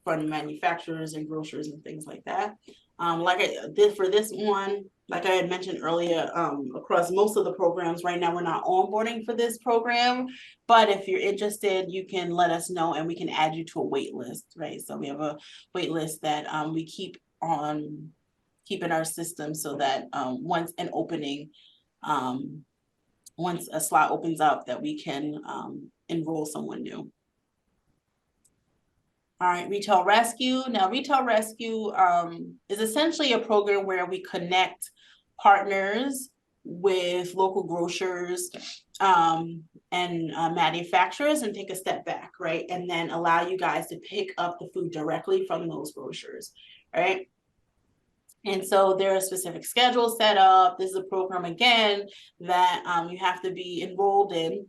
manufacturers and grocers and things like that. Like I did for this one, like I had mentioned earlier, across most of the programs right now, we're not onboarding for this program, but if you're interested, you can let us know and we can add you to a wait list, right? So we have a wait list that we keep in our system so that once an opening, once a slot opens up, that we can enroll someone new. All right, Retail Rescue. Now, Retail Rescue is essentially a program where we connect partners with local grocers and manufacturers and take a step back, right? And then allow you guys to pick up the food directly from those grocers, right? And so there are specific schedules set up. This is a program, again, that you have to be enrolled in,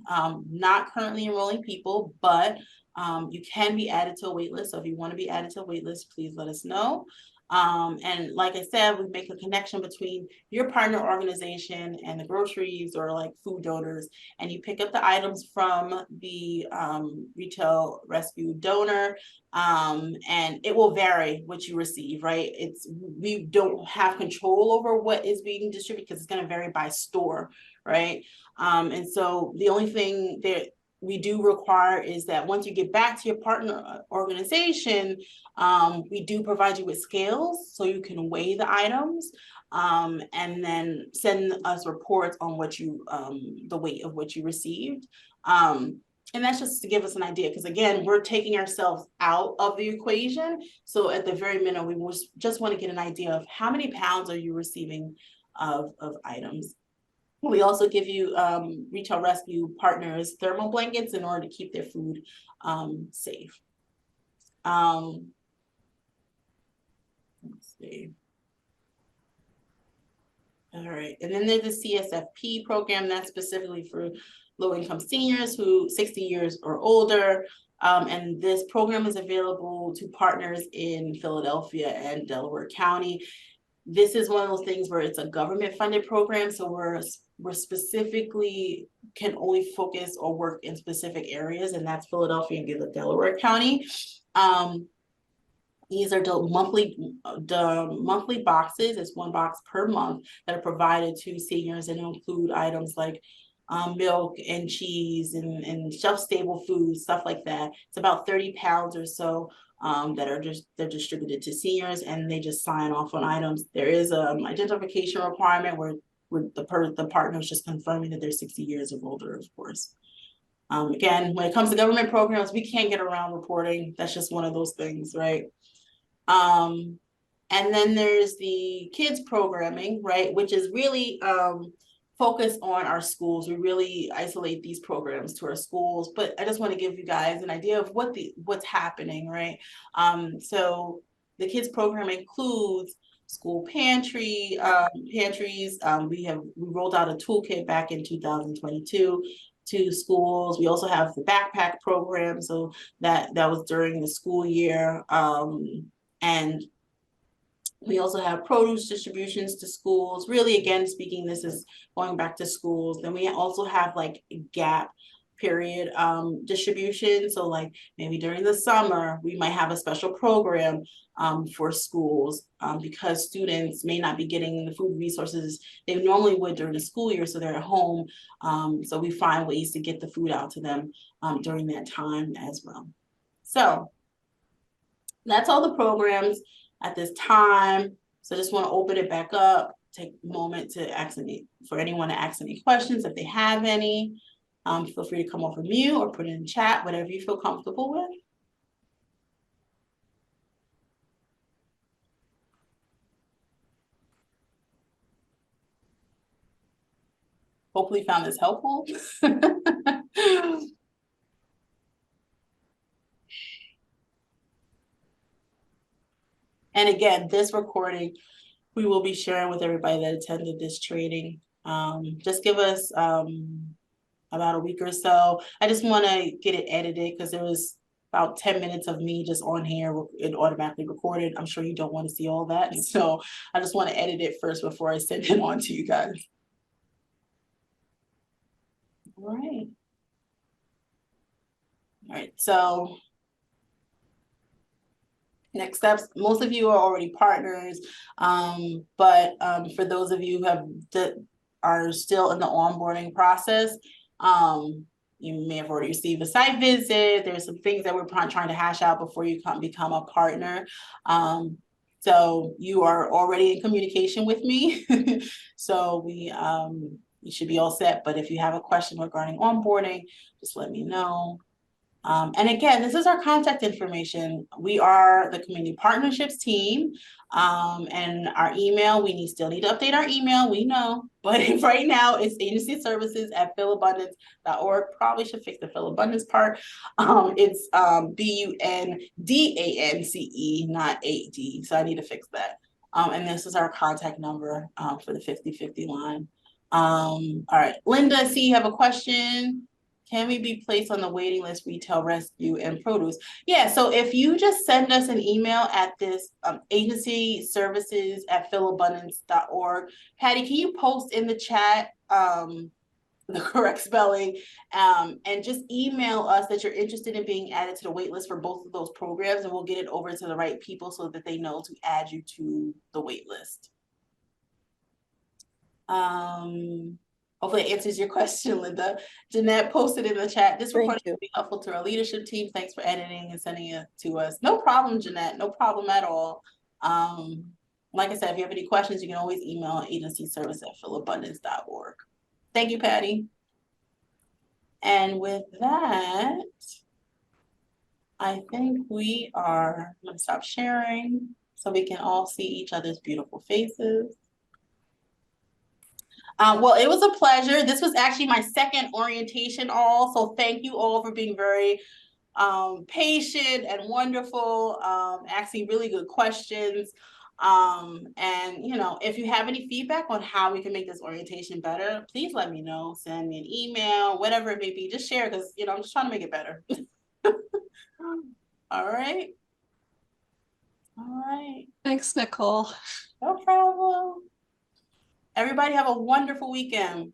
not currently enrolling people, but you can be added to a wait list. So if you want to be added to a wait list, please let us know. And like I said, we make a connection between your partner organization and the groceries or like food donors, and you pick up the items from the Retail Rescue donor, and it will vary what you receive, right? We don't have control over what is being distributed because it's going to vary by store, right? And so the only thing that we do require is that once you get back to your partner organization, we do provide you with scales so you can weigh the items, and then send us reports on what you, the weight of what you received. And that's just to give us an idea, because again, we're taking ourselves out of the equation. So at the very minimum, we just want to get an idea of how many pounds are you receiving of items. We also give you Retail Rescue Partners thermal blankets in order to keep their food safe. Let's see. All right, and then there's the CSFP program that's specifically for low-income seniors who 60 years or older. And this program is available to partners in Philadelphia and Delaware County. This is one of those things where it's a government-funded program, so we're specifically can only focus or work in specific areas, and that's Philadelphia and Delaware County. These are the monthly boxes. It's 1 box per month that are provided to seniors, and include items like milk and cheese and shelf-stable foods, stuff like that. It's about 30 pounds or so that are they're distributed to seniors, and they just sign off on items. There is an identification requirement where the partner is just confirming that they're 60 years or older, of course. Again, when it comes to government programs, we can't get around reporting. That's just one of those things, right? And then there's the kids programming, right, which is really focused on our schools. We really isolate these programs to our schools, but I just want to give you guys an idea of what's happening, right? So the kids program includes school pantries. We rolled out a toolkit back in 2022 to schools. We also have the backpack program, so that was during the school year. And we also have produce distributions to schools. Really, again, speaking, this is going back to schools. Then we also have like gap period distribution. So like maybe during the summer, we might have a special program for schools because students may not be getting the food resources they normally would during the school year, so they're at home. So we find ways to get the food out to them during that time as well. So that's all the programs at this time. So I just want to open it back up, take a moment to for anyone to ask any questions if they have any. Feel free to come off of mute or put it in chat, whatever you feel comfortable with. Hopefully you found this helpful. And again, this recording we will be sharing with everybody that attended this training. Just give us about a week or so. I just want to get it edited because there was about 10 minutes of me just on here. It automatically recorded. I'm sure you don't want to see all that. So I just want to edit it first before I send it on to you guys. All right. All right, so next steps, most of you are already partners, but for those of you who are still in the onboarding process, you may have already received a site visit. There's some things that we're trying to hash out before you become a partner. So you are already in communication with me. So you should be all set, but if you have a question regarding onboarding, just let me know. And again, this is our contact information. We are the community partnerships team, and our email, we still need to update our email, we know, but right now it's agencyservices@philabundance.org. Probably should fix the Philabundance part. It's BUNDANCE, not AD, so I need to fix that. And this is our contact number for the 50/50 line. All right, Linda, I see you have a question. Can we be placed on the waiting list, retail rescue and produce? Yeah, so if you just send us an email at this agencyservices@philabundance.org. Patty, can you post in the chat the correct spelling, and just email us that you're interested in being added to the wait list for both of those programs, and we'll get it over to the right people so that they know to add you to the wait list. Hopefully it answers your question, Linda. Jeanette posted in the chat, this Thank recording you. will be helpful to our leadership team. Thanks for editing and sending it to us. No problem, Jeanette, no problem at all. Like I said, if you have any questions, you can always email agencyservice@philabundance.org. Thank you, Patty. And with that, I think we are, I'm gonna stop sharing so we can all see each other's beautiful faces. Well, it was a pleasure. This was actually my second orientation all, so thank you all for being very patient and wonderful, asking really good questions. And you know, if you have any feedback on how we can make this orientation better, please let me know. Send me an email, whatever it may be. Just share, because you know, I'm just trying to make it better. All right. All right. Thanks, Nicole. No problem. Everybody have a wonderful weekend.